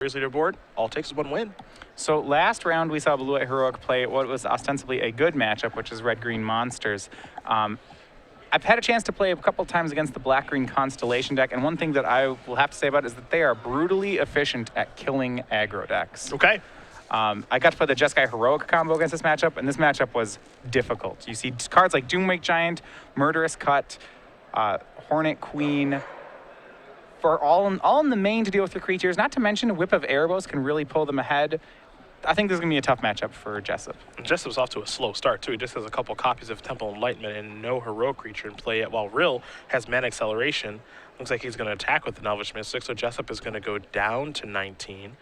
Leaderboard, all it takes is one win. So last round we saw Blue White Heroic play what was ostensibly a good matchup, which is Red Green Monsters. I've had a chance to play a couple times against the Black Green Constellation deck, and one thing that I will have to say about it is that they are brutally efficient at killing aggro decks. Okay. I got to play the Jeskai Heroic combo against this matchup, and this matchup was difficult. You see cards like Doomwake Giant, Murderous Cut, Hornet Queen, for all in the main to deal with your creatures. Not to mention, Whip of Erebos can really pull them ahead. I think this is going to be a tough matchup for Jessup. Jessup's off to a slow start, too. He just has a couple copies of Temple Enlightenment and no heroic creature in play yet, while Rill has Mana Acceleration. Looks like he's going to attack with an Elvish Mystic, so Jessup is going to go down to 19.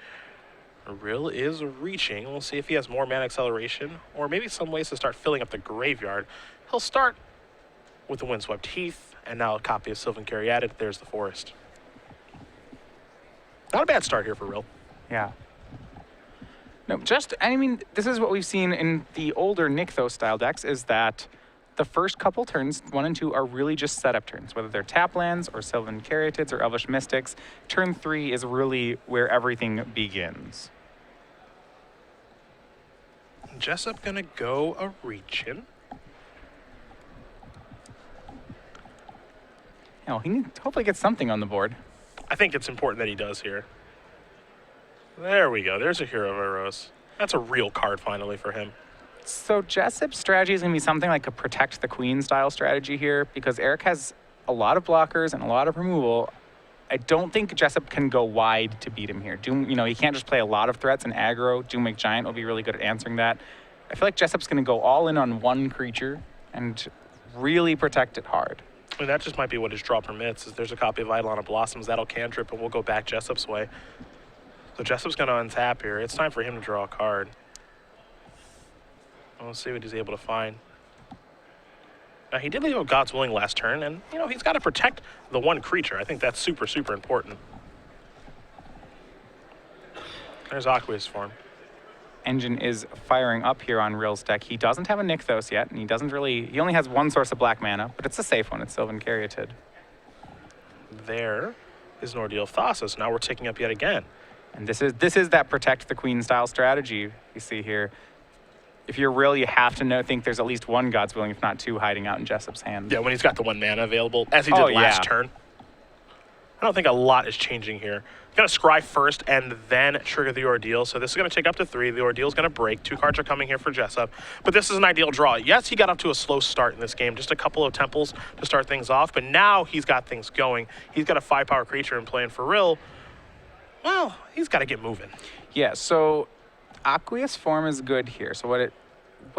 Rill is reaching. We'll see if he has more Mana Acceleration, or maybe some ways to start filling up the graveyard. He'll start with the Windswept Heath, and now a copy of Sylvan Caryatid. There's the Forest. Not a bad start here for Rill. Yeah. No, I mean, this is what we've seen in the older Nykthos style decks, is that the first couple turns, 1 and 2, are really just setup turns, whether they're tap lands or Sylvan Caryatids or Elvish Mystics. Turn 3 is really where everything begins. Jessup gonna go a reach-in. He needs to hopefully get something on the board. I think it's important that he does here. There we go. There's a Hero of Eros. That's a real card finally for him. So Jessup's strategy is going to be something like a Protect the Queen style strategy here, because Eric has a lot of blockers and a lot of removal. I don't think Jessup can go wide to beat him here. He can't just play a lot of threats, and aggro. Doomwake Giant will be really good at answering that. I feel like Jessup's going to go all in on one creature and really protect it hard. I mean, that just might be what his draw permits. Is there's a copy of Eidolon of Blossoms. That'll cantrip, and we'll go back Jessup's way. So Jessup's going to untap here. It's time for him to draw a card. We'll see what he's able to find. Now, he did leave a God's Willing last turn, and, he's got to protect the one creature. I think that's super, super important. There's Aqueous Form. Engine is firing up here on Rill's deck. He doesn't have a Nykthos yet, and he only has one source of black mana, but it's a safe one. It's Sylvan Caryatid. There is an Ordeal of Thassos. Now we're ticking up yet again. And this is that Protect the Queen style strategy you see here. If you're Rill, you have to think there's at least one God's Willing, if not two, hiding out in Jessup's hand. Yeah, when he's got the 1 mana available, as he did last turn. I don't think a lot is changing here. Going to scry first and then trigger the Ordeal. So this is going to take up to 3. The Ordeal is going to break. 2 cards are coming here for Jessup. But this is an ideal draw. Yes, he got up to a slow start in this game. Just a couple of temples to start things off. But now he's got things going. He's got a 5-power creature in play. And for Rill, well, he's got to get moving. Yeah, so Aqueous Form is good here. So what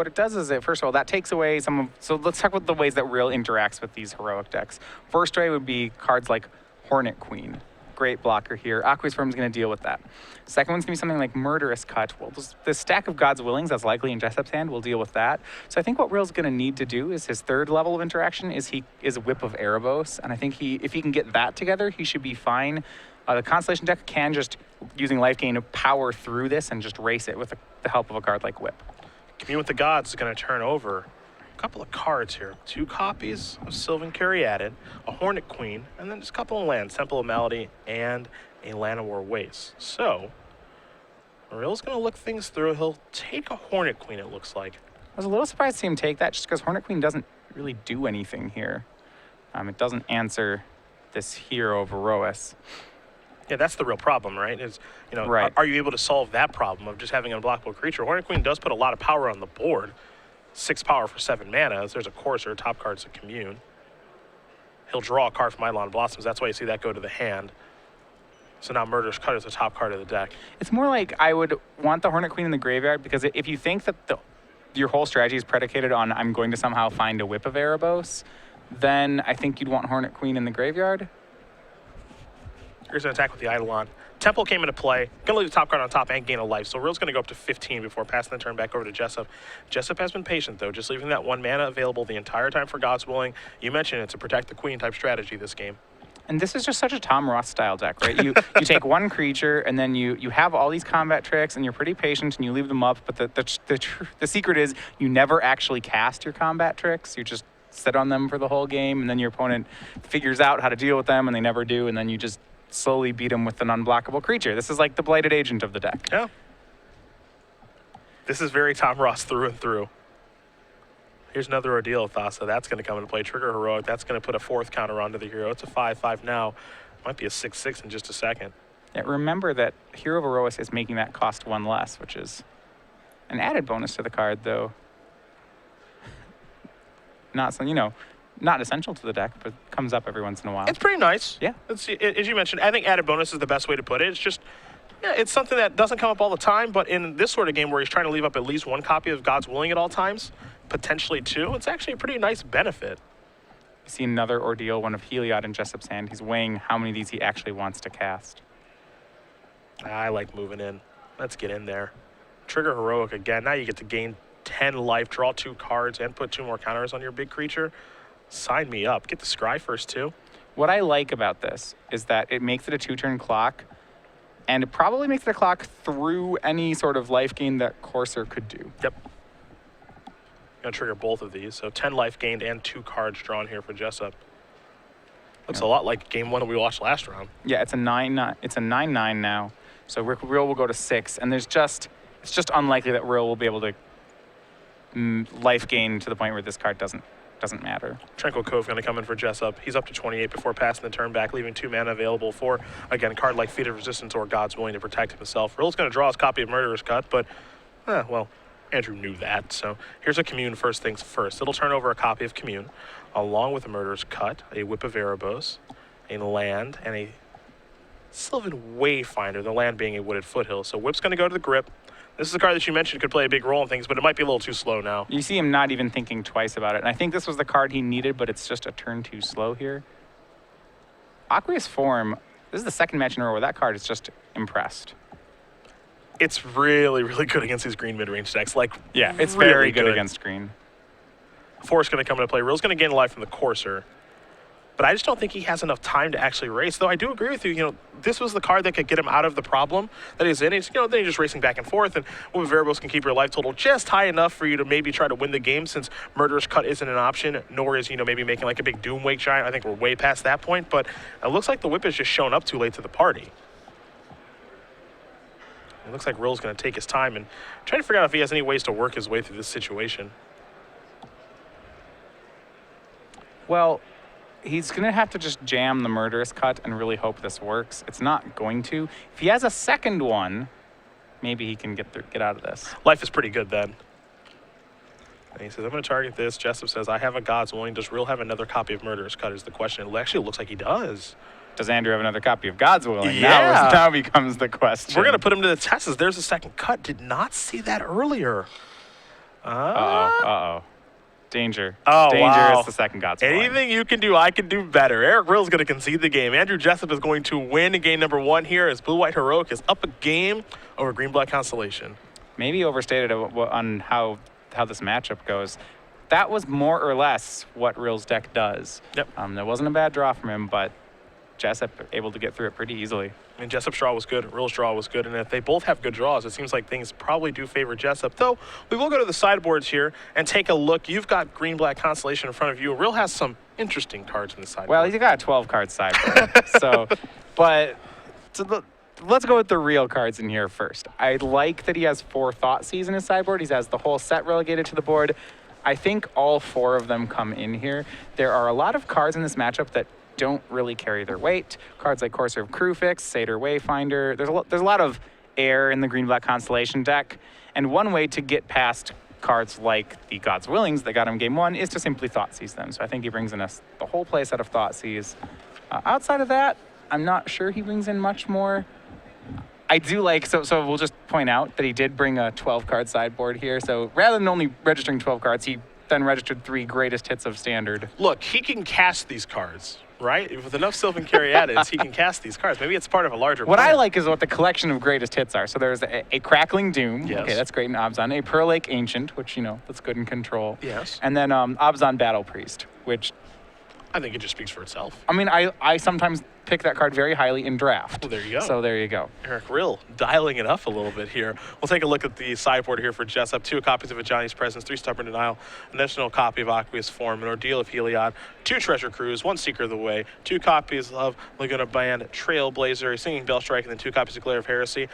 it does is first of all, that takes away some of... So let's talk about the ways that Rill interacts with these heroic decks. First way would be cards like Hornet Queen. Great blocker here. Aqueous Form is going to deal with that. Second one's going to be something like Murderous Cut. Well, the stack of God's Willings that's likely in Jessup's hand will deal with that. So I think what Rill's going to need to do is his third level of interaction is Whip of Erebos. And I think if he can get that together, he should be fine. The Constellation deck can just, using life gain, power through this and just race it with the help of a card like Whip. Commune with the Gods is going to turn over a couple of cards here. 2 copies of Sylvan Caryatid, a Hornet Queen, and then just a couple of lands, Temple of Malady and a Llanowar Waste. So, Rill's going to look things through. He'll take a Hornet Queen, it looks like. I was a little surprised to see him take that, just because Hornet Queen doesn't really do anything here. It doesn't answer this Hero of Eros. Yeah, that's the real problem, right? Right. Are you able to solve that problem of just having an unblockable creature? Hornet Queen does put a lot of power on the board. 6 power for 7 mana. There's a Courser, top card's a Commune. He'll draw a card from Eidolon Blossoms. That's why you see that go to the hand. So now Murderous Cut is the top card of the deck. It's more like I would want the Hornet Queen in the graveyard, because if you think that your whole strategy is predicated on I'm going to somehow find a Whip of Erebos, then I think you'd want Hornet Queen in the graveyard. Here's an attack with the Eidolon. Temple came into play. Going to leave the top card on top and gain a life. So Rill's going to go up to 15 before passing the turn back over to Jessup. Jessup has been patient, though, just leaving that 1 mana available the entire time for God's Willing. You mentioned it's a Protect the Queen type strategy this game. And this is just such a Tom Roth style deck, right? You take one creature, and then you have all these combat tricks, and you're pretty patient, and you leave them up. But the secret is you never actually cast your combat tricks. You just sit on them for the whole game, and then your opponent figures out how to deal with them, and they never do, and then you just slowly beat him with an unblockable creature. This is like the Blighted Agent of the deck. Yeah. This is very Tom Ross through and through. Here's another Ordeal of Thassa. That's going to come into play. Trigger Heroic. That's going to put a 4th counter onto the hero. It's a 5/5 now. Might be a 6/6 in just a second. Yeah, remember that Hero of Erois is making that cost 1 less, which is an added bonus to the card, though. Not some, not essential to the deck, but comes up every once in a while. It's pretty nice. Yeah. As you mentioned, I think added bonus is the best way to put it. It's just, yeah, it's something that doesn't come up all the time, but in this sort of game where he's trying to leave up at least 1 copy of God's Willing at all times, potentially 2, it's actually a pretty nice benefit. You see another Ordeal, one of Heliod in Jessup's hand. He's weighing how many of these he actually wants to cast. I like moving in. Let's get in there. Trigger Heroic again. Now you get to gain 10 life, draw 2 cards, and put 2 more counters on your big creature. Sign me up. Get the Scry first, too. What I like about this is that it makes it a 2-turn clock, and it probably makes it a clock through any sort of life gain that Courser could do. Yep. Gonna trigger both of these. So 10 life gained and 2 cards drawn here for Jessup. Looks a lot like game 1 that we watched last round. Yeah, it's a 9/9. It's a 9/9 now. So Rill will go to 6, and it's just unlikely that Rill will be able to life gain to the point where this card doesn't matter. Tranquil Cove going to come in for Jessup. He's up to 28 before passing the turn back, leaving 2 mana available for, again, a card like Feat of Resistance or God's Willing to protect himself. Rill's going to draw his copy of Murderous Cut, but, well, Andrew knew that. So here's a Commune first things first. It'll turn over a copy of Commune, along with a Murderous Cut, a Whip of Erebos, a land, and a Sylvan Wayfinder, the land being a Wooded Foothill. So Whip's going to go to the grip. This is a card that you mentioned could play a big role in things, but it might be a little too slow now. You see him not even thinking twice about it. And I think this was the card he needed, but it's just a turn too slow here. Aqueous Form, this is the second match in a row where that card is just impressed. It's really, really good against these green mid-range decks. Like, yeah, it's really very good against green. Force going to come into play. Rill's going to gain life from the Courser. But I just don't think he has enough time to actually race. Though I do agree with you, this was the card that could get him out of the problem that he's in. He's, then he's just racing back and forth, and Whip of Erebos can keep your life total just high enough for you to maybe try to win the game, since Murderous Cut isn't an option, nor is, maybe making like a big Doomwake Giant. I think we're way past that point, but it looks like the Whip has just shown up too late to the party. It looks like Rill's going to take his time and try to figure out if he has any ways to work his way through this situation. Well, he's going to have to just jam the Murderous Cut and really hope this works. It's not going to. If he has a second one, maybe he can get out of this. Life is pretty good then. And he says, I'm going to target this. Jessup says, I have a God's Willing. Does Rill have another copy of Murderous Cut is the question. It actually looks like he does. Does Andrew have another copy of God's Willing? Yeah. Now becomes the question. We're going to put him to the test. There's a second cut. Did not see that earlier. Uh-oh. Danger. Oh, Danger wow. is the second God's Willing. Anything you can do, I can do better. Eric Rill's going to concede the game. Andrew Jessup is going to win in game number 1 here as Blue-White Heroic is up a game over Green-Black Constellation. Maybe overstated on how this matchup goes. That was more or less what Rill's deck does. Yep. There wasn't a bad draw from him, but Jessup able to get through it pretty easily. I mean, Jessup's draw was good, Rill's draw was good, and if they both have good draws, it seems like things probably do favor Jessup. Though, we will go to the sideboards here and take a look. You've got Green-Black Constellation in front of you. Rill has some interesting cards in the sideboard. Well, he's got a 12-card sideboard. Let's go with the real cards in here first. I like that he has 4 Thoughtseize in his sideboard. He has the whole set relegated to the board. I think all 4 of them come in here. There are a lot of cards in this matchup that don't really carry their weight. Cards like Courser of Crewfix, Satyr Wayfinder. There's a lot of air in the Green-Black Constellation deck. And one way to get past cards like the God's Willings that got him game 1 is to simply Thoughtseize them. So I think he brings in the whole play set of Thoughtseize. Outside of that, I'm not sure he brings in much more. I do like, so we'll just point out that he did bring a 12-card sideboard here. So rather than only registering 12 cards, he then registered 3 greatest hits of Standard. Look, he can cast these cards, right? With enough Sylvan Caryatids, he can cast these cards. Maybe it's part of a larger What plan. I like is what the collection of greatest hits are. So there's a Crackling Doom. Yes. Okay, that's great in Abzan. A Pearl Lake Ancient, which, that's good in control. Yes. And then Abzan Battle Priest, which I think it just speaks for itself. I mean, I sometimes pick that card very highly in draft. Well, there you go. So there you go. Eric Rill dialing it up a little bit here. We'll take a look at the sideboard here for Jessup. 2 copies of Ajani's Presence, 3 Stubborn Denial, an additional copy of Aqueous Form, an Ordeal of Heliod, 2 Treasure Cruise, 1 Seeker of the Way, 2 copies of Laguna Band, Trailblazer, a Singing Bell Strike, and then 2 copies of Glare of Heresy.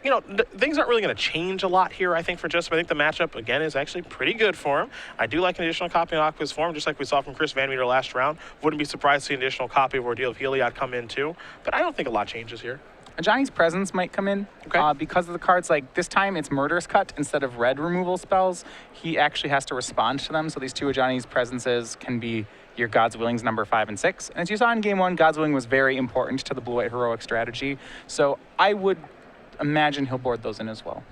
You know, things aren't really going to change a lot here, I think, for Jessup. I think the matchup, again, is actually pretty good for him. I do like an additional copy of Aqueous Form, just like we saw from Chris Van Meter last round. Wouldn't be surprised to see an additional copy of Ordeal of Heliod come in, too. But I don't think a lot changes here. Ajani's Presence might come in because of the cards. Like this time, it's Murderous Cut instead of red removal spells. He actually has to respond to them. So these 2 Ajani's Presences can be your God's Willings number 5 and 6. And as you saw in game 1, God's Willing was very important to the blue-white heroic strategy. So I would imagine he'll board those in as well.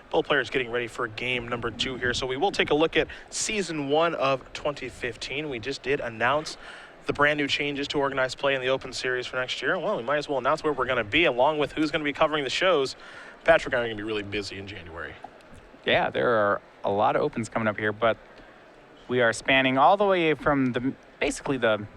Both players getting ready for game number 2 here. So we will take a look at season 1 of 2015. We just did announce the brand new changes to organized play in the Open Series for next year. Well, we might as well announce where we're going to be along with who's going to be covering the shows. Patrick and I are going to be really busy in January. Yeah, there are a lot of Opens coming up here, but we are spanning all the way from basically the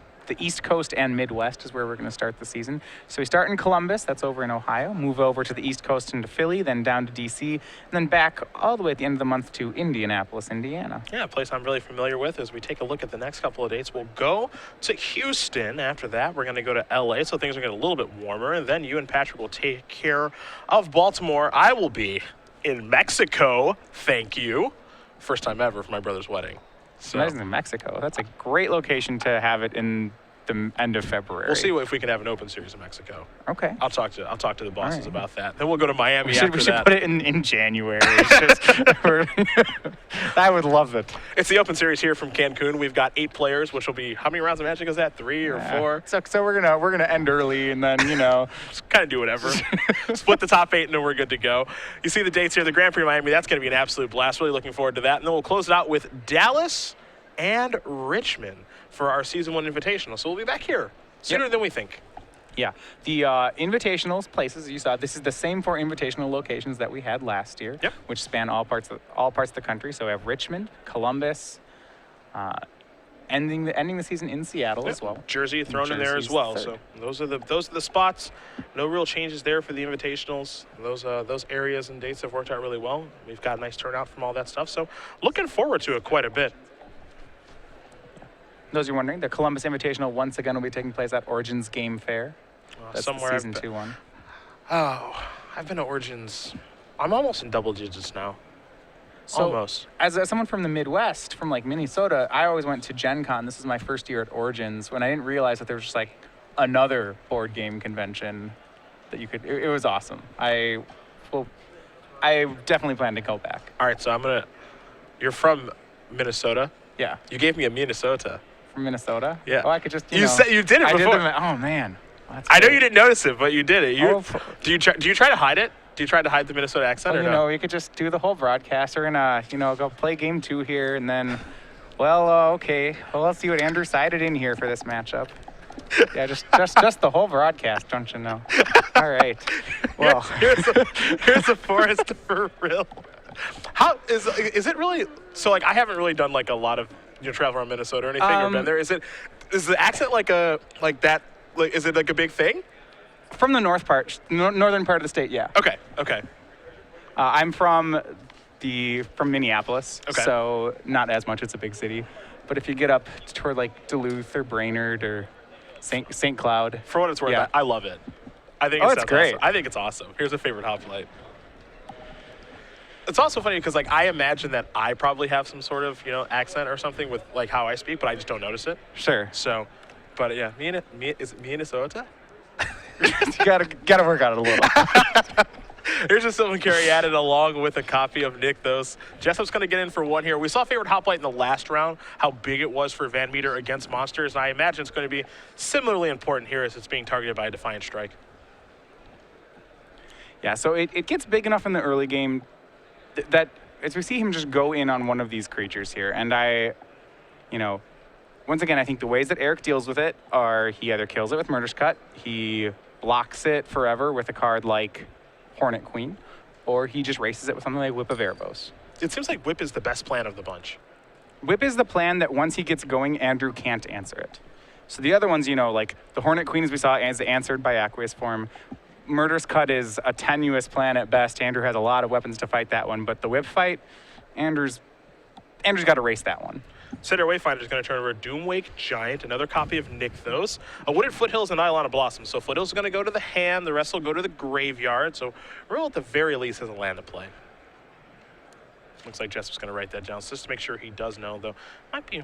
East Coast and Midwest is where we're going to start the season. So we start in Columbus, that's over in Ohio, move over to the East Coast into Philly, then down to DC, and then back all the way at the end of the month to Indianapolis, Indiana. Yeah, a place I'm really familiar with. As we take a look at the next couple of dates, we'll go to Houston. After that, we're going to go to LA, so things are going to get a little bit warmer, and then you and Patrick will take care of Baltimore. I will be in Mexico, thank you. First time ever for my brother's wedding. So Nice in Mexico. That's a great location to have it in the end of February. we'll see if we can have an Open Series in Mexico. Okay. I'll talk to the bosses right. about that. Then we'll go to Miami We should after that. put it in January. It's just, I would love it. It's the Open Series here from Cancun. We've got 8 players, which will be, how many rounds of Magic is that? 3 or 4? So we're gonna end early, and then Just kind of do whatever. Split the top 8, and then we're good to go. You see the dates here. The Grand Prix Miami, that's going to be an absolute blast. Really looking forward to that. And then we'll close it out with Dallas and Richmond for our Season 1 Invitational. So we'll be back here sooner than we think. Yeah, the invitationals places you saw. This is the same 4 invitational locations that we had last year, which span all parts of the country. So we have Richmond, Columbus, ending the season in Seattle as well. Jersey thrown in there as well. Third. So those are the spots. No real changes there for the invitationals. Those areas and dates have worked out really well. We've got a nice turnout from all that stuff. So looking forward to it quite a bit. Those you're wondering, the Columbus Invitational once again will be taking place at Origins Game Fair. That's somewhere the season 2 one. Oh, I've been to Origins. I'm almost in double digits now. So, almost. As someone from the Midwest, from like Minnesota, I always went to Gen Con. This is my first year at Origins when I didn't realize that there was just like another board game convention that you could. It was awesome. I definitely plan to go back. All right, so you're from Minnesota. Yeah. You gave me a Minnesota. From Minnesota? Yeah. Oh, I could just. You said you did it before. Oh man. I know you didn't notice it, but you did it. Do you try to hide it? Do you try to hide the Minnesota accent or no? You could just do the whole broadcast. We're gonna, go play game 2 here, and then, okay. Well, let's see what Andrew sided in here for this matchup. Yeah, just the whole broadcast, don't you know? All right. Well, here's a forest for Rill. How is it really? So I haven't really done a lot of travel around Minnesota or anything or been there. Is the accent is it a big thing? From the northern part of the state, yeah. Okay. I'm from Minneapolis, okay. So not as much. It's a big city, but if you get up toward Duluth or Brainerd or St. Cloud, for what it's worth, yeah. I love it. I think it's great. Awesome. I think it's awesome. Here's a favorite hoplite. It's also funny because I imagine that I probably have some sort of accent or something with how I speak, but I just don't notice it. Sure. So, but yeah, is it Minnesota? You gotta work on it a little. Here's a Sylvan Carey added along with a copy of Nick Those. Jessup's going to get in for 1 here. We saw favorite hoplite in the last round, how big it was for Van Meter against monsters, and I imagine it's going to be similarly important here as it's being targeted by a Defiant Strike. Yeah, so it gets big enough in the early game that as we see him just go in on one of these creatures here, and once again, I think the ways that Eric deals with it are he either kills it with Murder's Cut, he blocks it forever with a card like Hornet Queen, or he just races it with something like Whip of Erebos. It seems like Whip is the best plan of the bunch. Whip is the plan that once he gets going, Andrew can't answer it. So the other ones, you know, like the Hornet Queen, as we saw, is answered by Aqueous Form. Murderous Cut is a tenuous plan at best. Andrew has a lot of weapons to fight that one, but the Whip Fight, Andrew's got to race that one. Cinder Wayfinder is going to turn over a Doomwake Giant, another copy of Nykthos, a Wooded Foothills, and Nylon Blossom. So Foothills is going to go to the hand, the rest will go to the graveyard. So Rill at the very least has a land to play. Looks like Jessup's going to write that down, so just to make sure he does know, though. Might be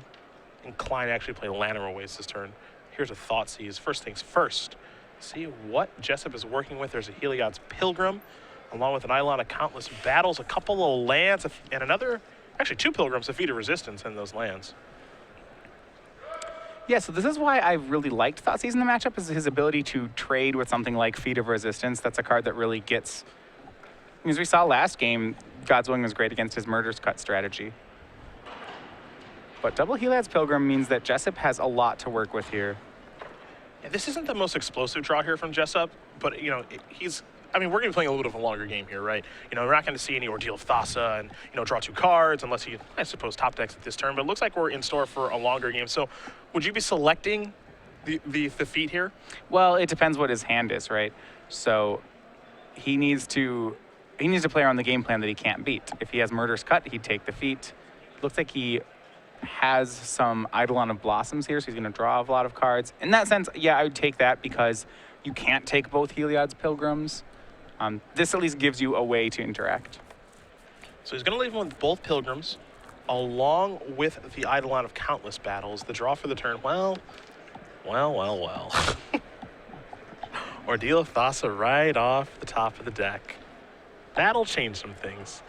inclined to actually play Llanowar Waste this turn. Here's a thought seize. First things first. See what Jessup is working with. There's a Heliod's Pilgrim, along with an Eidolon of Countless Battles, a couple of lands, and another, actually 2 Pilgrims to Feat of Resistance in those lands. Yeah, so this is why I really liked Thoughtseize in the matchup, is his ability to trade with something like Feat of Resistance. That's a card that really gets, as we saw last game, God's Willing was great against his Murderous Cut strategy. But double Heliod's Pilgrim means that Jessup has a lot to work with here. Yeah, this isn't the most explosive draw here from Jessup, but, you know, I mean, we're going to be playing a little bit of a longer game here, right? You know, we're not going to see any Ordeal of Thassa and, you know, draw 2 cards unless he, I suppose, top decks at this turn. But it looks like we're in store for a longer game. So would you be selecting the feat here? Well, it depends what his hand is, right? So he needs to play around the game plan that he can't beat. If he has Murderous Cut, he'd take the feat. Looks like he has some Eidolon of Blossoms here, so he's going to draw a lot of cards. In that sense, yeah, I would take that because you can't take both Heliod's Pilgrims. This at least gives you a way to interact. So he's going to leave him with both Pilgrims, along with the Eidolon of Countless Battles. The draw for the turn, well. Ordeal of Thassa right off the top of the deck. That'll change some things.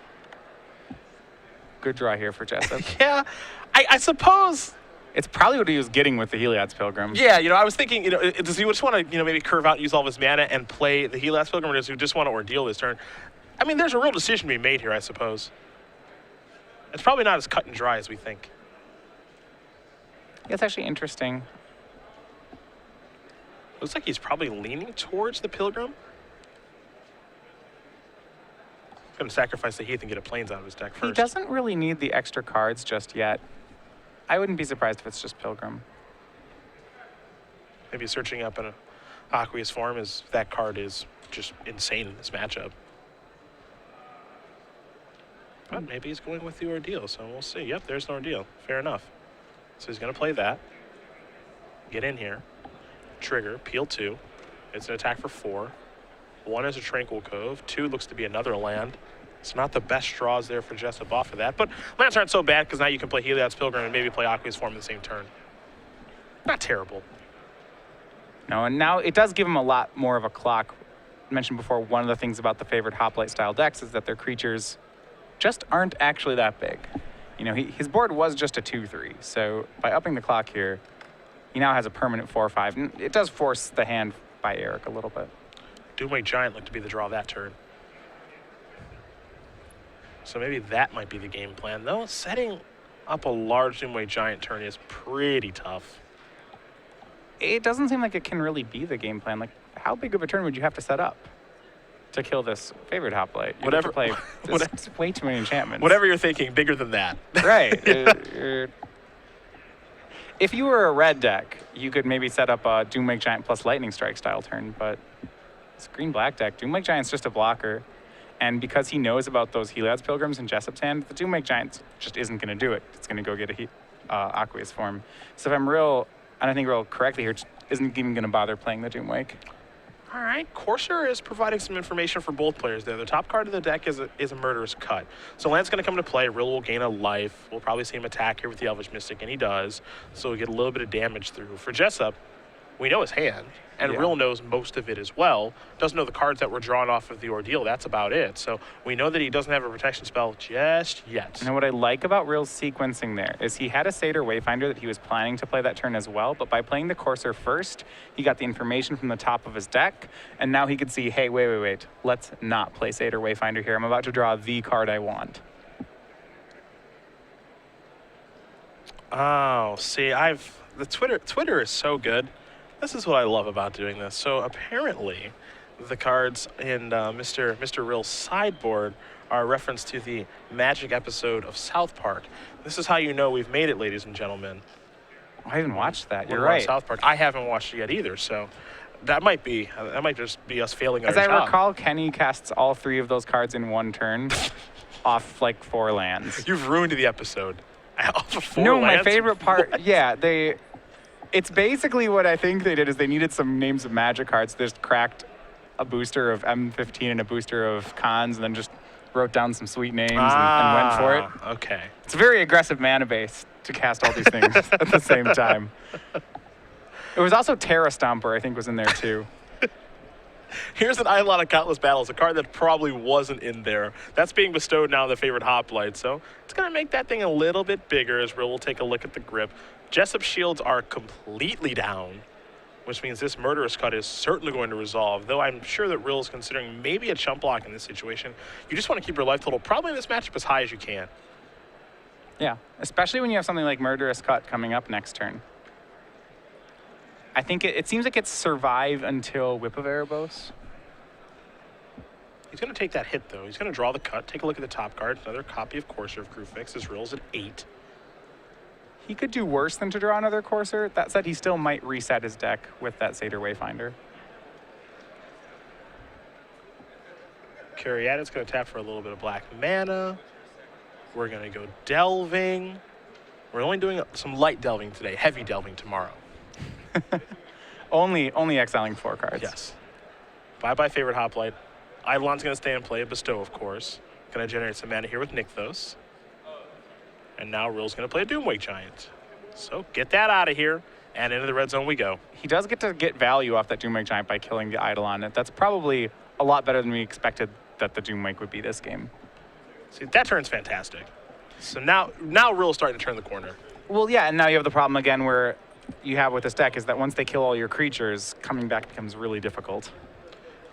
Good draw here for Jessup. Yeah, I suppose. It's probably what he was getting with the Heliod's Pilgrim. Yeah, you know, I was thinking, you know, does he just want to, you know, maybe curve out and use all of his mana and play the Heliod's Pilgrim, or does he just want to Ordeal this turn? I mean, there's a real decision to be made here, I suppose. It's probably not as cut and dry as we think. Yeah, it's actually interesting. Looks like he's probably leaning towards the Pilgrim. He's going to sacrifice the Heath and get a Plains out of his deck first. He doesn't really need the extra cards just yet. I wouldn't be surprised if it's just Pilgrim. Maybe searching up an Aqueous Form, is that card is just insane in this matchup. But maybe he's going with the Ordeal, so we'll see. Yep, there's an Ordeal. Fair enough. So he's going to play that. Get in here. Trigger, peel 2. It's an attack for 4. 1 is a Tranquil Cove. 2 looks to be another land. It's not the best draws there for Jessup off of that, but lands aren't so bad because now you can play Heliod's Pilgrim and maybe play Aqueous Form in the same turn. Not terrible. No, and now it does give him a lot more of a clock. I mentioned before, one of the things about the favored Hoplite style decks is that their creatures just aren't actually that big. You know, his board was just a 2/3, so by upping the clock here, he now has a permanent 4/5, and it does force the hand by Eric a little bit. Doomwake Giant looked to be the draw that turn. So maybe that might be the game plan, though. Setting up a large Doomwake Giant turn is pretty tough. It doesn't seem like it can really be the game plan. Like, how big of a turn would you have to set up to kill this favorite Hoplite? You Whatever. have to play it's way too many enchantments. Whatever you're thinking, bigger than that. Right. If you were a red deck, you could maybe set up a Doomwake Giant plus Lightning Strike style turn, but it's a green-black deck. Doomwake Giant's just a blocker. And because he knows about those Heliod's Pilgrims in Jessup's hand, the Doomwake Giant just isn't going to do it. It's going to go get a Aqueous Form. So if I'm Rill, and I think Rill correctly here, isn't even going to bother playing the Doomwake. All right, Corsair is providing some information for both players there. The top card of the deck is a Murderous Cut. So land's going to come into play. Rill will gain a life. We'll probably see him attack here with the Elvish Mystic, and he does. So we get a little bit of damage through. For Jessup, we know his hand, and Rill knows most of it as well. Doesn't know the cards that were drawn off of the Ordeal. That's about it. So we know that he doesn't have a protection spell just yet. And what I like about Rill's sequencing there is he had a Satyr Wayfinder that he was planning to play that turn as well, but by playing the Corsair first, he got the information from the top of his deck, and now he could see, hey, wait, let's not play Satyr Wayfinder here. I'm about to draw the card I want. Oh, see, the Twitter is so good. This is what I love about doing this. So apparently, the cards in Mr. Rill's sideboard are a reference to the Magic episode of South Park. This is how you know we've made it, ladies and gentlemen. I haven't watched that. You're One around right. South Park. I haven't watched it yet either, so that might just be us failing As our I job. recall, Kenny casts all 3 of those cards in one turn off like 4 lands. You've ruined the episode. No, my favorite part, yeah, it's basically what I think they did is they needed some names of Magic cards. They just cracked a booster of M15 and a booster of Cons and then just wrote down some sweet names and went for it. Okay. It's a very aggressive mana base to cast all these things at the same time. It was also Terra Stomper, I think, was in there too. Here's an Eidolon of Countless Battles, a card that probably wasn't in there. That's being bestowed now on the favorite Hoplite, so it's going to make that thing a little bit bigger as Rill will take a look at the grip. Jessup's shields are completely down, which means this Murderous Cut is certainly going to resolve, though I'm sure that Rill is considering maybe a chump block in this situation. You just want to keep your life total probably in this matchup as high as you can. Yeah, especially when you have something like Murderous Cut coming up next turn. I think it seems like it's survive until Whip of Erebos. He's going to take that hit, though. He's going to draw the cut. Take a look at the top card. Another copy of Courser of Crewfix. His Rill's at 8. He could do worse than to draw another Courser. That said, he still might reset his deck with that Satyr Wayfinder. Caryatid's going to tap for a little bit of black mana. We're going to go delving. We're only doing some light delving today, heavy delving tomorrow. only exiling 4 cards. Yes. Bye-bye favorite Hoplite. Eidolon's going to stay in play. Bestow, of course. Going to generate some mana here with Nykthos. And now Rill's going to play a Doomwake Giant. So get that out of here, and into the red zone we go. He does get to get value off that Doomwake Giant by killing the Eidolon. That's probably a lot better than we expected that the Doomwake would be this game. See, that turn's fantastic. So now Rill's starting to turn the corner. Well, yeah, and now you have the problem again where you have with this deck is that once they kill all your creatures, coming back becomes really difficult.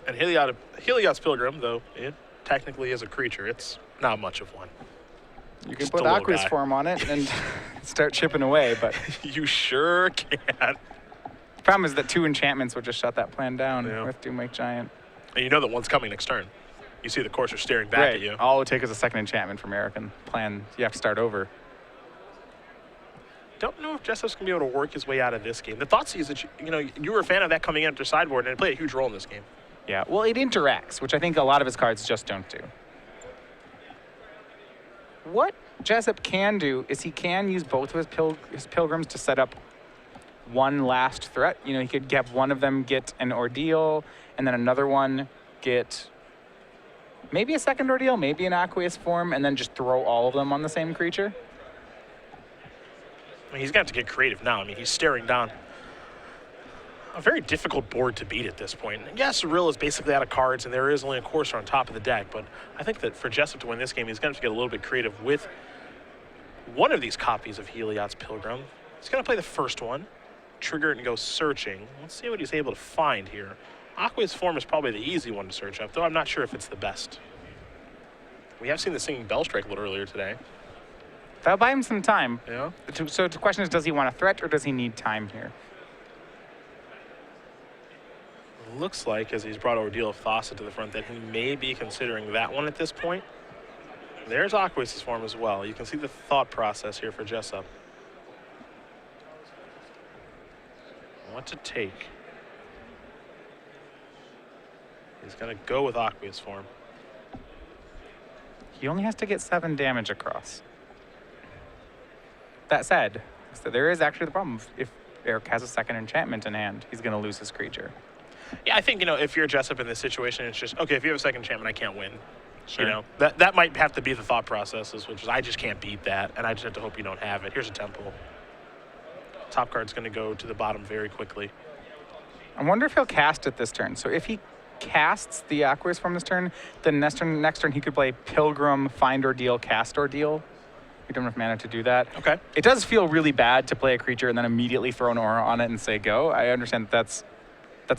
And Heliod's Pilgrim, though it technically is a creature, it's not much of one. You can Just put a little Aqueous guy. Form on it and start chipping away, but You sure can. the problem is that 2 enchantments would just shut that plan down Yeah. with Doomwake Giant. And you know that one's coming next turn. You see the Courser staring back at you. All it would take is a second enchantment from Eric and plan. You have to start over. Don't know if Jessup's going to be able to work his way out of this game. The thought is that you were a fan of that coming in after sideboard, and it played a huge role in this game. Yeah, well, it interacts, which I think a lot of his cards just don't do. What Jessup can do is he can use both of his Pilgrims to set up one last threat. He could have one of them get an Ordeal, and then another one get maybe a second Ordeal, maybe an Aqueous Form, and then just throw all of them on the same creature. I mean, he's going to have to get creative now. I mean, he's staring down a very difficult board to beat at this point. And yes, Rill is basically out of cards, and there is only a Courser on top of the deck, but I think that for Jessup to win this game, he's going to have to get a little bit creative with one of these copies of Heliod's Pilgrim. He's going to play the first one, trigger it, and go searching. Let's see what he's able to find here. Aqueous Form is probably the easy one to search up, though I'm not sure if it's the best. We have seen the Singing Bellstrike a little earlier today. That'll buy him some time. Yeah. So the question is, does he want a threat or does he need time here? Looks like, as he's brought Ordeal of Thassa to the front, that he may be considering that one at this point. There's Aqueous' Form as well. You can see the thought process here for Jessup. What to take? He's going to go with Aqueous Form. He only has to get 7 damage across. That said, so there is actually the problem. If Eric has a second enchantment in hand, he's going to lose his creature. Yeah, I think, if you're Jessup in this situation, it's just, okay, if you have a second enchantment, I can't win. Sure. That might have to be the thought processes, which is I just can't beat that, and I just have to hope you don't have it. Here's a Temple. Top card's going to go to the bottom very quickly. I wonder if he'll cast it this turn. So if he casts the Aqueous Form this turn, then next turn he could play Pilgrim, Find Ordeal, Cast Ordeal. You don't have mana to do that. Okay. It does feel really bad to play a creature and then immediately throw an aura on it and say go. I understand that's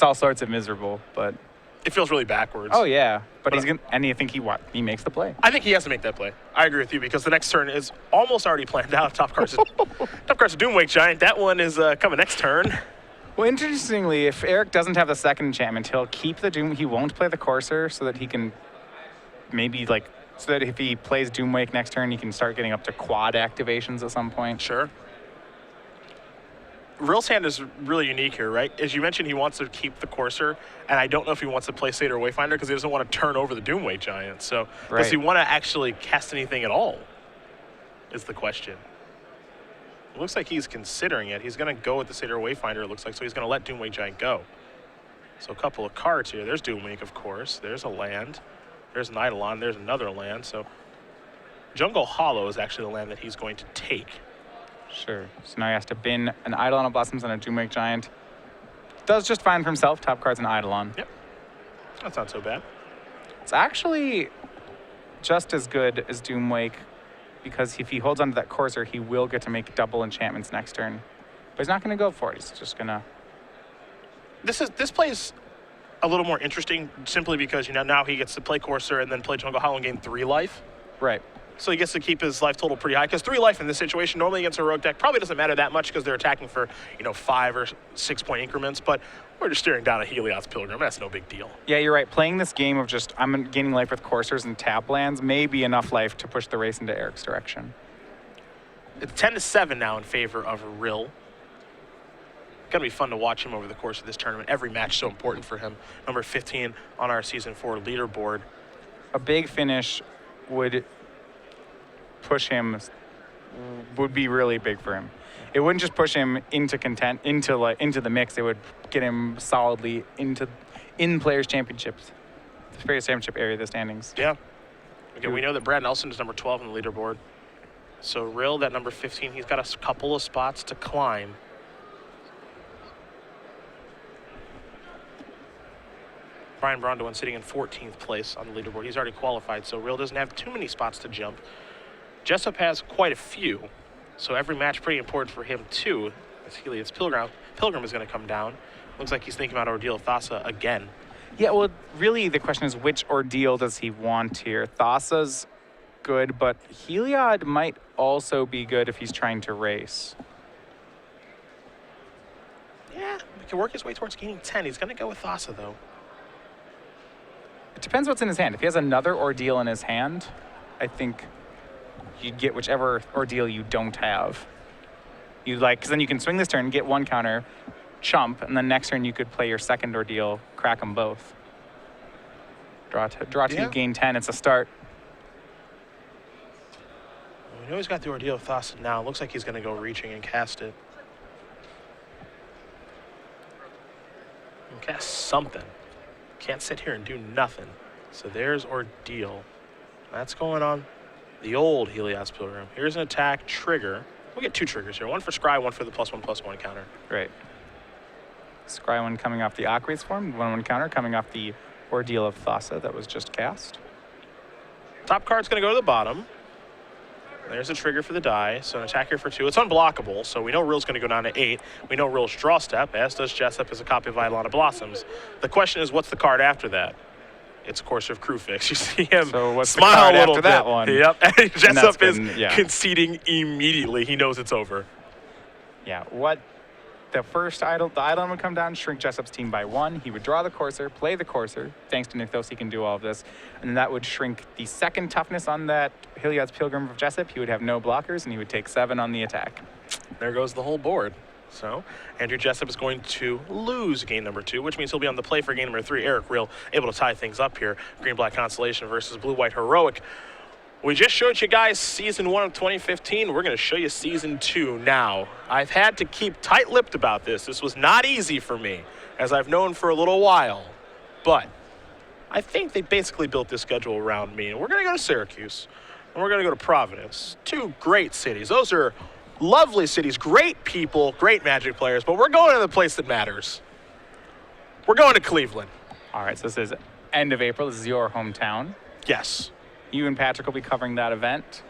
all sorts of miserable, but It feels really backwards. oh yeah. But he's gonna, and you think he makes the play. I think he has to make that play. I agree with you because the next turn is almost already planned out. Top card's a Doomwake Giant. That one is coming next turn. Well, interestingly, if Eric doesn't have the second enchantment, he'll keep the Doom. He won't play the Courser so that he can maybe so that if he plays Doomwake next turn, he can start getting up to quad activations at some point. Sure. Rill's hand is really unique here, right? As you mentioned, he wants to keep the Courser, and I don't know if he wants to play Satyr or Wayfinder because he doesn't want to turn over the Doomweight Giant. So does he want to actually cast anything at all is the question. It looks like he's considering it. He's going to go with the Satyr or Wayfinder, it looks like, so he's going to let Doomweight Giant go. So a couple of cards here. There's Doomwake, of course. There's a land. There's an Eidolon. There's another land. So Jungle Hollow is actually the land that he's going to take. Sure. So now he has to bin an Eidolon of Blossoms and a Doomwake Giant. Does just fine for himself. Top card's an Eidolon. Yep. That's not so bad. It's actually just as good as Doomwake because if he holds onto that Courser, he will get to make double enchantments next turn. But he's not going to go for it. He's just going to... This plays a little more interesting simply because, you know, now he gets to play Courser and then play Jungle Hollow and gain 3 life. Right. So he gets to keep his life total pretty high because 3 life in this situation normally against a rogue deck probably doesn't matter that much because they're attacking for, you know, 5 or 6 point increments. But we're just staring down a Helios Pilgrim. That's no big deal. Yeah, you're right. Playing this game of just I'm gaining life with Coursers and tap lands may be enough life to push the race into Eric's direction. It's 10-7 now in favor of Rill. Gonna be fun to watch him over the course of this tournament. Every match so important for him. Number 15 on our Season 4 leaderboard. A big finish would push him, would be really big for him. It wouldn't just push him into the mix. It would get him solidly in Players Championships, the Players Championship area of the standings. Yeah. Okay, we know that Brad Nelson is number 12 on the leaderboard. So Rill, that number 15, he's got a couple of spots to climb. Brian Brondwin sitting in 14th place on the leaderboard. He's already qualified, so Rill doesn't have too many spots to jump. Jessup has quite a few, so every match pretty important for him too. As Helios Pilgrim is going to come down. Looks like he's thinking about Ordeal of Thassa again. Yeah, well, really the question is which Ordeal does he want here? Thassa's good, but Heliod might also be good if he's trying to race. Yeah, he can work his way towards gaining 10. He's going to go with Thassa, though. It depends what's in his hand. If he has another Ordeal in his hand, I think you'd get whichever Ordeal you don't have. Because then you can swing this turn, get 1 counter, chump, and then next turn you could play your second Ordeal, crack them both. Draw 2, gain 10. It's a start. We know he's got the Ordeal of Thassa now. Looks like he's going to go reaching and cast it. And cast something. Can't sit here and do nothing. So there's Ordeal. That's going on the old Helios Pilgrim. Here's an attack trigger. We'll get 2 triggers here. One for Scry, one for the +1/+1 counter. Right. Scry 1 coming off the Aqueous form, 1/1 counter coming off the Ordeal of Thassa that was just cast. Top card's going to go to the bottom. There's a trigger for the die, so an attack here for 2. It's unblockable, so we know Rill's going to go down to 8. We know Rill's draw step, as does Jessup, is a copy of Eidolon of Blossoms. The question is, what's the card after that? It's Courser of Crewfix. You see him smile a little bit. That one? Yep, and Jessup is yeah, conceding immediately. He knows it's over. Yeah, the first Eidolon would come down, shrink Jessup's team by 1. He would draw the Courser, play the Courser. Thanks to Nykthos, he can do all of this. And then that would shrink the second toughness on that Helios Pilgrim of Jessup. He would have no blockers, and he would take 7 on the attack. There goes the whole board. So Andrew Jessup is going to lose game number 2, which means he'll be on the play for game number 3. Eric Rill able to tie things up here. Green-Black Constellation versus Blue-White Heroic. We just showed you guys Season 1 of 2015. We're going to show you Season 2 now. I've had to keep tight-lipped about this. This was not easy for me, as I've known for a little while. But I think they basically built this schedule around me. And we're going to go to Syracuse, and we're going to go to Providence. 2 great cities. Those are lovely cities, great people, great Magic players, but we're going to the place that matters. We're going to Cleveland. All right, so this is end of April. This is your hometown. Yes. You and Patrick will be covering that event.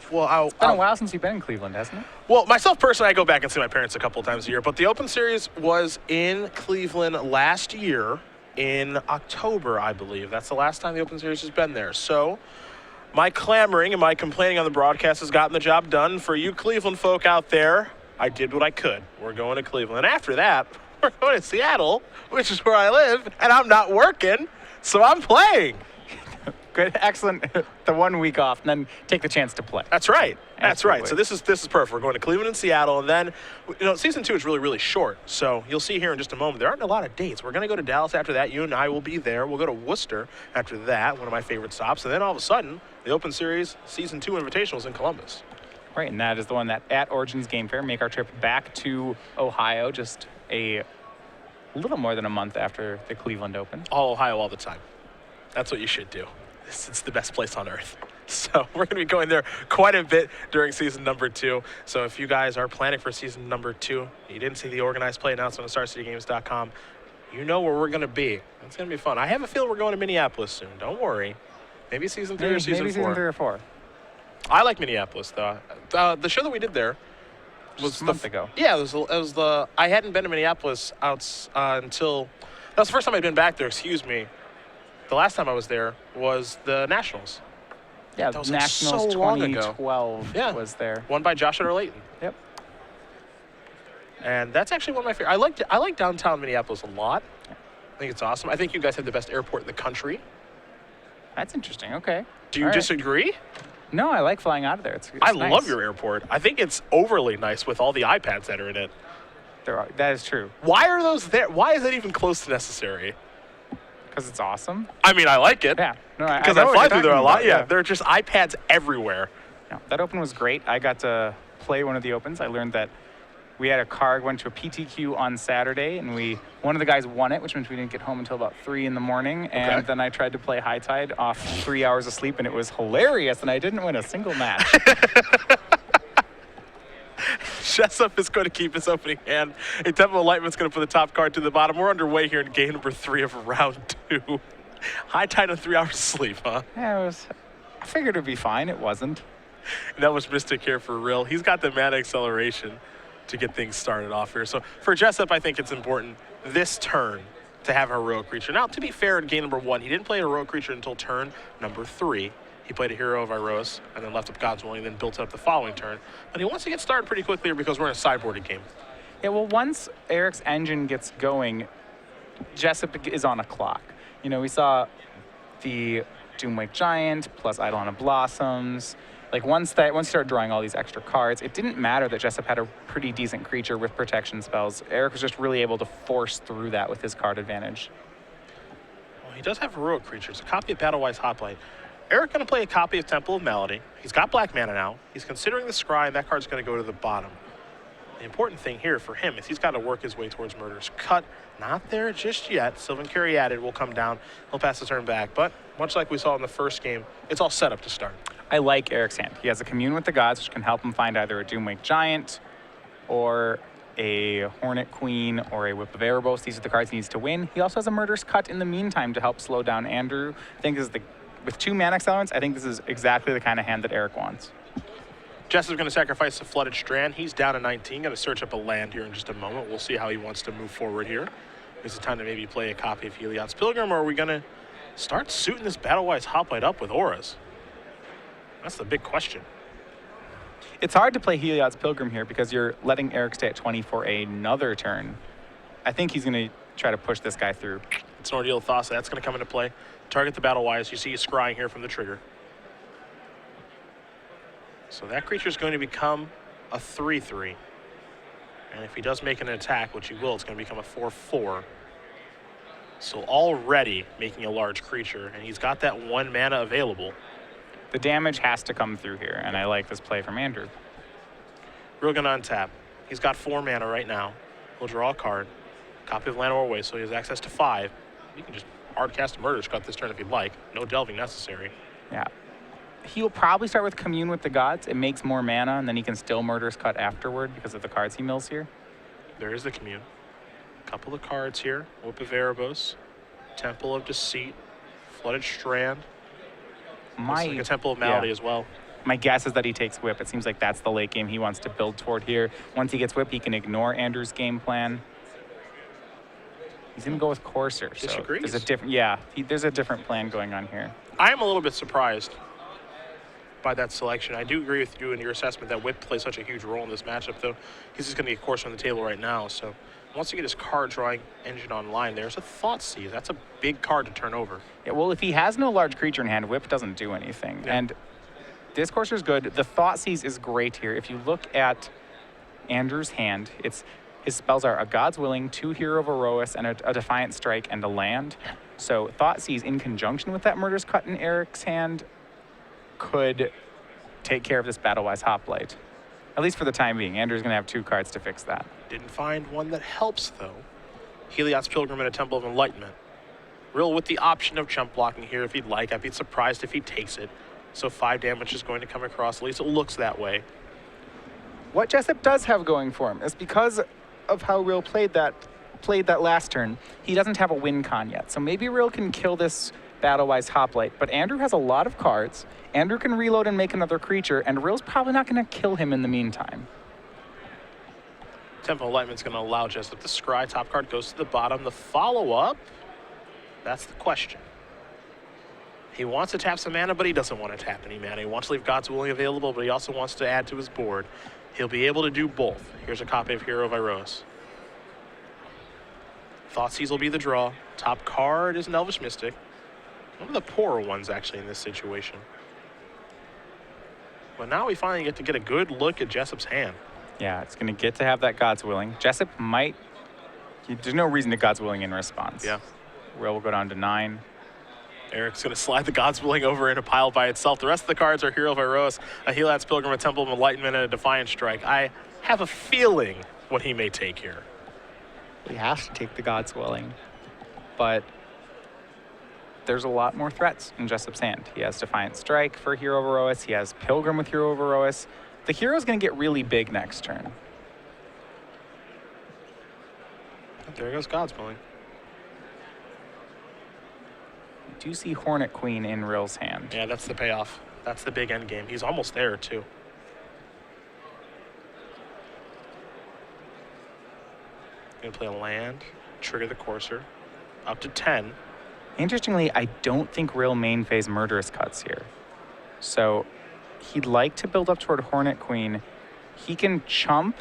Well, It's been a while since you've been in Cleveland, hasn't it? Well, myself personally, I go back and see my parents a couple of times a year, but the Open Series was in Cleveland last year in October, I believe. That's the last time the Open Series has been there. So my clamoring and my complaining on the broadcast has gotten the job done. For you Cleveland folk out there, I did what I could. We're going to Cleveland. And after that, we're going to Seattle, which is where I live, and I'm not working, so I'm playing. Good, excellent. The 1 week off, and then take the chance to play. That's right. That's right. Absolutely. So this is perfect. We're going to Cleveland and Seattle, and then, season 2 is really, really short. So you'll see here in just a moment, there aren't a lot of dates. We're going to go to Dallas after that. You and I will be there. We'll go to Worcester after that, one of my favorite stops. And then all of a sudden, the Open Series Season 2 Invitational is in Columbus. Right, and that is the one that at Origins Game Fair make our trip back to Ohio just a little more than a month after the Cleveland Open. All Ohio all the time. That's what you should do. It's the best place on earth. So we're going to be going there quite a bit during season number 2. So if you guys are planning for season number 2, you didn't see the organized play announcement on StarCityGames.com, you know where we're going to be. It's going to be fun. I have a feeling we're going to Minneapolis soon. Don't worry. Maybe season 3 or season 4. Maybe season 3 or 4. I like Minneapolis, though. The show that we did there was a month ago. Yeah, it was the. I hadn't been to Minneapolis until. That was the first time I'd been back there. Excuse me. The last time I was there was the Nationals. Yeah, that was Nationals like so long ago. 2012 was there. Won by Joshua Layton. Yep. And that's actually one of my favorite. I like downtown Minneapolis a lot. I think it's awesome. I think you guys have the best airport in the country. That's interesting. Okay. Do you disagree? No, I like flying out of there. It's I nice. love your airport. I think it's overly nice with all the iPads that are in it. That is true. Why are those there? Why is that even close to necessary? Because it's awesome. I mean, I like it. Yeah. Because I fly through there a lot. Yeah, there are just iPads everywhere. No, that Open was great. I got to play one of the Opens. I learned that we had a card, went to a PTQ on Saturday, and one of the guys won it, which means we didn't get home until about 3 in the morning. And then I tried to play High Tide off 3 hours of sleep, and it was hilarious, and I didn't win a single match. Jessup is going to keep his opening hand. A Temple Enlightenment's going to put the top card to the bottom. We're underway here in game number 3 of round 2. High Tide and 3 hours of sleep, huh? Yeah, I figured it'd be fine. It wasn't. And that was Mystic here for Rill. He's got the mana acceleration to get things started off here. So for Jessup, I think it's important this turn to have a heroic creature. Now, to be fair, in game number 1, he didn't play a heroic creature until turn number 3. He played a Hero of Iroas and then left up God's Willing, then built up the following turn. But he wants to get started pretty quickly here because we're in a sideboarded game. Yeah, well, once Eric's engine gets going, Jessup is on a clock. We saw the Doomwake Giant plus Eidolon of Blossoms. Like once you start drawing all these extra cards, it didn't matter that Jessup had a pretty decent creature with protection spells. Eric was just really able to force through that with his card advantage. Well, he does have heroic creatures. A copy of Battlewise Hoplite. Eric going to play a copy of Temple of Melody. He's got black mana now. He's considering the Scry, and that card's going to go to the bottom. The important thing here for him is he's got to work his way towards Murderous Cut. Not there just yet. Sylvan Caryatid will come down. He'll pass the turn back. But much like we saw in the first game, it's all set up to start. I like Eric's hand. He has a Commune with the Gods, which can help him find either a Doomwake Giant or a Hornet Queen or a Whip of Erebos. These are the cards he needs to win. He also has a Murderous Cut in the meantime to help slow down Andrew. I think this is with 2 mana accelerants, I think this is exactly the kind of hand that Eric wants. Jess is going to sacrifice the Flooded Strand. He's down to 19. Going to search up a land here in just a moment. We'll see how he wants to move forward here. Is it time to maybe play a copy of Heliod's Pilgrim, or are we going to start suiting this Battlewise Hoplite up with auras? That's the big question. It's hard to play Heliod's Pilgrim here because you're letting Eric stay at 20 for another turn. I think he's going to try to push this guy through. It's an Ordeal of Thassa. That's going to come into play. Target the Battlewise. You see he's scrying here from the trigger. So that creature is going to become a 3/3. And if he does make an attack, which he will, it's going to become a 4/4. So already making a large creature, and he's got that 1 mana available. The damage has to come through here, and I like this play from Andrew. We're going to untap. He's got 4 mana right now. He'll draw a card. Copy of Land Orway, so he has access to 5. You can just hardcast a Murderous Cut this turn if you'd like. No delving necessary. Yeah. He'll probably start with Commune with the Gods. It makes more mana, and then he can still Murderous Cut afterward because of the cards he mills here. There is the Commune. Couple of cards here. Whip of Erebos. Temple of Deceit. Flooded Strand. Looks like a Temple of Malady as well. My guess is that he takes Whip. It seems like that's the late game he wants to build toward here. Once he gets Whip, he can ignore Andrew's game plan. He's going to go with Courser. Disagrees. So there's a different plan going on here. I am a little bit surprised by that selection. I do agree with you in your assessment that Whip plays such a huge role in this matchup, though. He's just going to get Courser on the table right now, so Once you get his card drawing engine online, there's a Thought Seize. That's a big card to turn over. Yeah, well, if he has no large creature in hand, Whip doesn't do anything. Yeah. And Discourser is good. The Thought Seize is great here. If you look at Andrew's hand, his spells are a God's Willing, 2 Hero of Erois, and a Defiant Strike and a land. So Thought Seize in conjunction with that Murderous Cut in Eric's hand could take care of this Battle-Wise Hoplite. At least for the time being. Andrew's going to have 2 cards to fix that. Didn't find one that helps, though. Heliod's Pilgrim and a Temple of Enlightenment. Rill with the option of jump blocking here if he'd like. I'd be surprised if he takes it. So 5 damage is going to come across. At least it looks that way. What Jessup does have going for him is because of how Rill played that last turn, he doesn't have a win con yet. So maybe Rill can kill this Battle-Wise Hoplite, but Andrew has a lot of cards. Andrew can reload and make another creature, and Rill's probably not going to kill him in the meantime. Temple of Enlightenment's going to allow Jessup to scry. Top card goes to the bottom. The follow-up, that's the question. He wants to tap some mana, but he doesn't want to tap any mana. He wants to leave God's Willing available, but he also wants to add to his board. He'll be able to do both. Here's a copy of Hero of Iroas. Thoughtseize will be the draw. Top card is an Elvish Mystic. One of the poorer ones, actually, in this situation. But now we finally get to get a good look at Jessup's hand. Yeah, it's going to get to have that God's Willing. Jessup might... There's no reason to God's Willing in response. Yeah. Rill will go down to 9. Eric's going to slide the God's Willing over in a pile by itself. The rest of the cards are Hero of Iroas, a Heliod's Pilgrim, a Temple of Enlightenment, and a Defiant Strike. I have a feeling what he may take here. He has to take the God's Willing. But there's a lot more threats in Jessup's hand. He has Defiant Strike for Hero of Iroas. He has Pilgrim with Hero of Iroas. The Hero's going to get really big next turn. There goes God's Willing. Do you see Hornet Queen in Rill's hand? Yeah, that's the payoff. That's the big end game. He's almost there, too. Gonna play a land, trigger the Courser, up to 10. Interestingly, I don't think Rill main phase Murderous Cuts here. So he'd like to build up toward Hornet Queen. He can chump.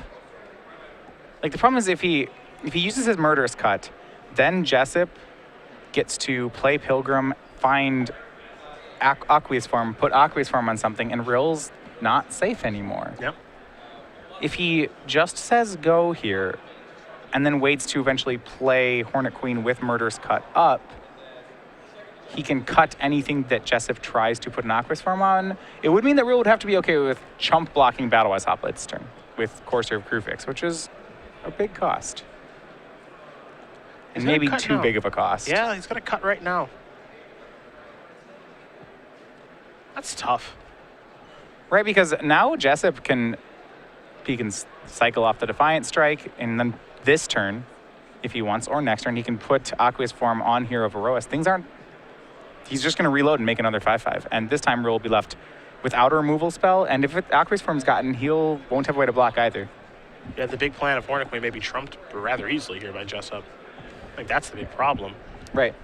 Like, the problem is if he uses his Murderous Cut, then Jessup gets to play Pilgrim, find Aqueous Form, put Aqueous Form on something, and Rill's not safe anymore. Yep. If he just says go here, and then waits to eventually play Hornet Queen with Murderous Cut up, he can cut anything that Jessup tries to put an Aqueous Form on. It would mean that Rill would have to be okay with chump blocking Battle-Wise Hoplite's turn with Courser of Crewfix, which is a big cost. And maybe too big of a cost. Yeah, he's going to cut right now. That's tough. Right, because now Jessup can cycle off the Defiant Strike, and then this turn, if he wants, or next turn, he can put Aqueous Form on Hero of Iroas. Things aren't... He's just going to reload and make another 5/5. And this time, Rill will be left without a removal spell, and if Aqueous Form's gotten, won't have a way to block either. Yeah, the big plan of Hornet Queen may be trumped rather easily here by Jessup. I think that's the big problem. Right.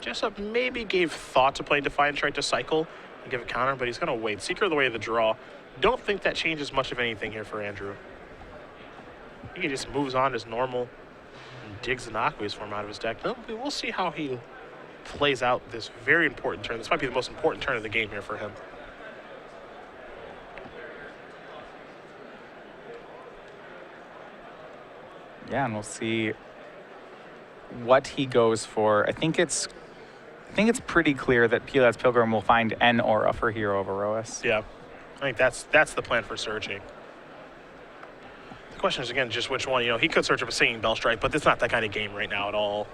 Jessup maybe gave thought to playing Defiant Strike to cycle and give a counter, but he's going to wait. Seeker of the Way of the draw. Don't think that changes much of anything here for Andrew. I think he just moves on as normal and digs an Aqueous Form out of his deck. We'll see how he plays out this very important turn. This might be the most important turn of the game here for him. Yeah, and we'll see what he goes for. I think it's pretty clear that Heliod's Pilgrim will find an aura for Hero of Iroas. Yeah, I think that's the plan for searching. The question is, again, just which one. You know, he could search up a Singing Bell Strike, but it's not that kind of game right now at all.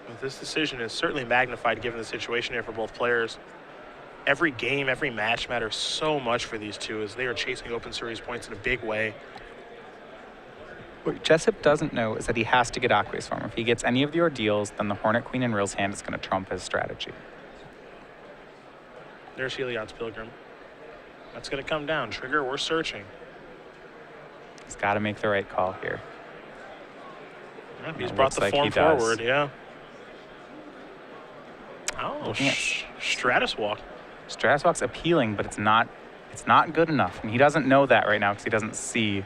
But this decision is certainly magnified given the situation here for both players. Every game, every match matters so much for these two as they are chasing Open Series points in a big way. What Jessup doesn't know is that he has to get Aqueous Form. If he gets any of the ordeals, then the Hornet Queen in Rill's hand is going to trump his strategy. There's Heliod's Pilgrim. That's going to come down. Trigger, we're searching. He's got to make the right call here. Yeah, he's brought the form forward, yeah. Oh, Stratus Walk. Stratus Walk's appealing, but it's not It's not good enough, and he doesn't know that right now because he doesn't see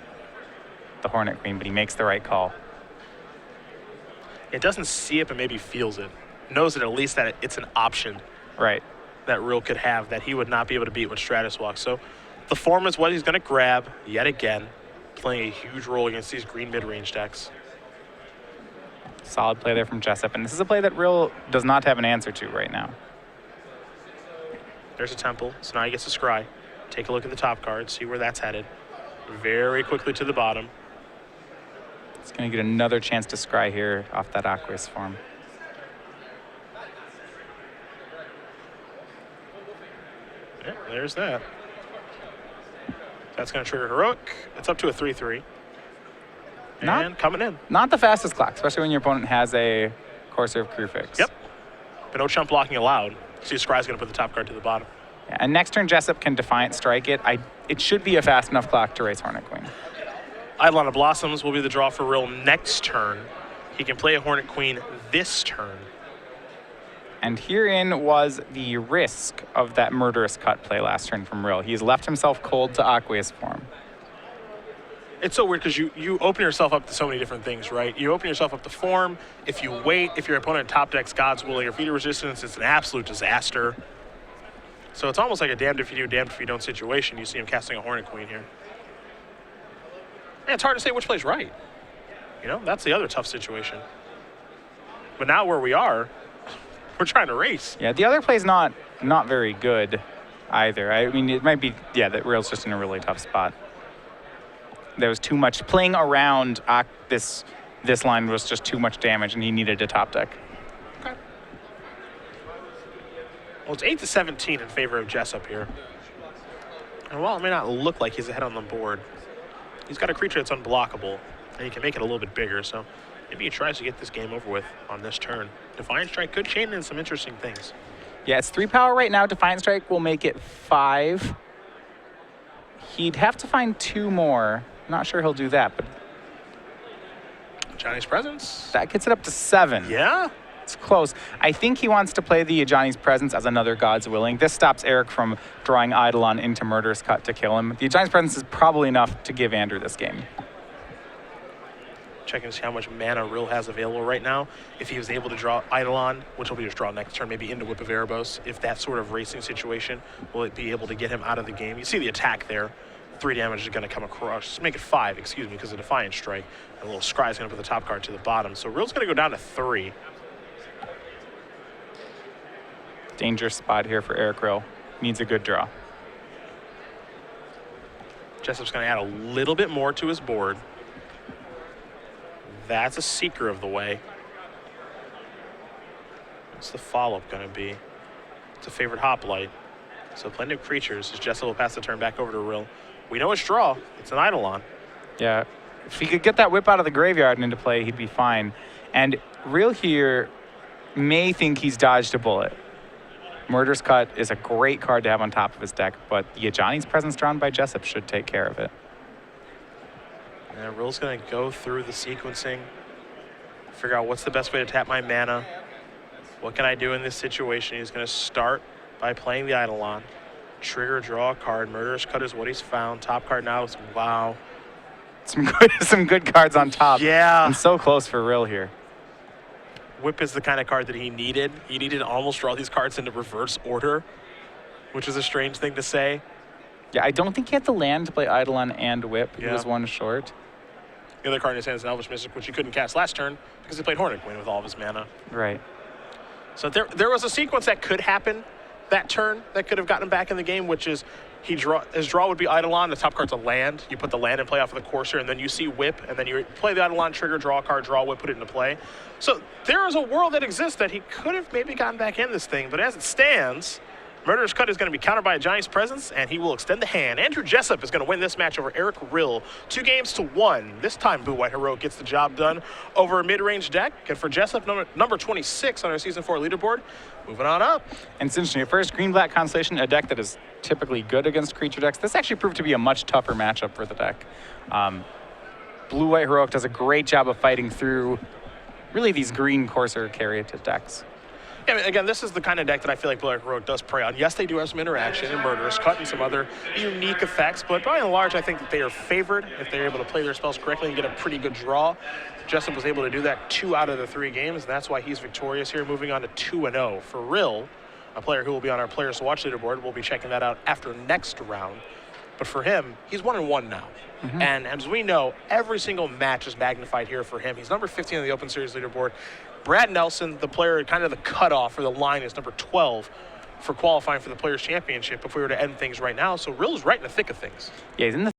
the Hornet Queen, but he makes the right call. It doesn't see it, but maybe feels it. Knows that at least that it's an option. Right. That Rill could have that he would not be able to beat with Stratus Walk. So the form is what he's going to grab yet again, playing a huge role against these green mid-range decks. Solid play there from Jessup, and this is a play that Rill does not have an answer to right now. There's a Temple, so now he gets a Scry. Take a look at the top card, see where that's headed. Very quickly to the bottom. He's going to get another chance to scry here off that Aqueous form. Yeah, there's that. That's going to trigger Heroic. It's up to a 3-3. And coming in. Not the fastest clock, especially when your opponent has a Courser of Crewfix. Yep. But no chump blocking allowed. See, Scry's going to put the top card to the bottom. Yeah, and next turn, Jessup can Defiant Strike it. It should be a fast enough clock to race Hornet Queen. Eidolon of Blossoms will be the draw for Rill next turn. He can play a Hornet Queen this turn. And herein was the risk of that Murderous Cut play last turn from Rill. He's left himself cold to Aqueous form. It's so weird because you open yourself up to so many different things, right? You open yourself up to form. If you wait, if your opponent top decks God's Will or Feeder Resistance, it's an absolute disaster. So it's almost like a damned if you do, damned if you don't situation. You see him casting a Hornet Queen here. And it's hard to say which play's right. You know, that's the other tough situation. But now where we are, we're trying to race. Yeah, the other play's not very good either. I mean, it might be, yeah, that Rill's just in a really tough spot. There was too much playing around this line was just too much damage, and he needed a top deck. Okay. Well, it's 8-17 in favor of Jessup here. And while it may not look like he's ahead on the board, he's got a creature that's unblockable, and he can make it a little bit bigger. So maybe he tries to get this game over with on this turn. Defiant Strike could chain in some interesting things. Yeah, it's 3 power right now. Defiant Strike will make it 5. He'd have to find 2 more. Not sure he'll do that, but Johnny's Presence. that gets it up to 7. Yeah? It's close. I think he wants to play the Johnny's Presence as another God's Willing. This stops Eric from drawing Eidolon into Murderous Cut to kill him. The Johnny's Presence is probably enough to give Andrew this game. Checking to see how much mana Rill has available right now. If he was able to draw Eidolon, which will be his draw next turn, maybe into Whip of Erebos, if that sort of racing situation, will it be able to get him out of the game? You see the attack there. 3 damage is going to come across. Make it 5, excuse me, because of Defiant Strike. And a little Scry is going to put the top card to the bottom. So Rill's going to go down to 3. Dangerous spot here for Eric Rill. Needs a good draw. Jessup's going to add a little bit more to his board. That's a Seeker of the Way. What's the follow-up going to be? It's a favorite Hoplite. So plenty of creatures as Jessup will pass the turn back over to Rill. We know his draw. It's an Eidolon. Yeah. If he could get that whip out of the graveyard and into play, he'd be fine. And Rill here may think he's dodged a bullet. Murderous Cut is a great card to have on top of his deck, but the Johnny's Presence drawn by Jessup should take care of it. And Rill's going to go through the sequencing, figure out what's the best way to tap my mana. What can I do in this situation? He's going to start by playing the Eidolon. Trigger, draw a card. Murderous Cut is what he's found. Top card now is, wow. Some good cards on top. Yeah. And so close for Rill here. Whip is the kind of card that he needed. He needed to almost draw these cards into reverse order, which is a strange thing to say. Yeah, I don't think he had the land to play Eidolon and Whip. He was 1 short. The other card in his hand is an Elvish Mystic, which he couldn't cast last turn because he played Hornet Queen with all of his mana. Right. So there was a sequence that could happen that turn that could have gotten him back in the game, which is his draw would be Eidolon, the top card's a land. You put the land in play off of the Courser, and then you see Whip, and then you play the Eidolon, trigger, draw a card, draw Whip, put it into play. So there is a world that exists that he could have maybe gotten back in this thing, but as it stands, Murderous Cut is going to be countered by a Johnny's Presence, and he will extend the hand. Andrew Jessup is going to win this match over Eric Rill, 2-1. This time, Blue White Heroic gets the job done over a mid-range deck. And for Jessup, number 26 on our Season 4 leaderboard. Moving on up. And it's interesting. At first, Green-Black Constellation, a deck that is typically good against creature decks. This actually proved to be a much tougher matchup for the deck. Blue White Heroic does a great job of fighting through really these green Courser Caryatid decks. Yeah, I mean, again, this is the kind of deck that I feel like Black Heroic does prey on. Yes, they do have some interaction and Murderous Cut and some other unique effects, but by and large, I think that they are favored if they're able to play their spells correctly and get a pretty good draw. Jessup was able to do that 2 out of the 3 games, and that's why he's victorious here, moving on to 2-0. For Rill, a player who will be on our Players to Watch leaderboard, we'll be checking that out after next round. But for him, he's 1-1 now. And as we know, every single match is magnified here for him. He's number 15 on the Open Series leaderboard. Brad Nelson, the player, kind of the cutoff or the line is number 12 for qualifying for the Players Championship if we were to end things right now. So Rill's right in the thick of things. Yeah, he's in the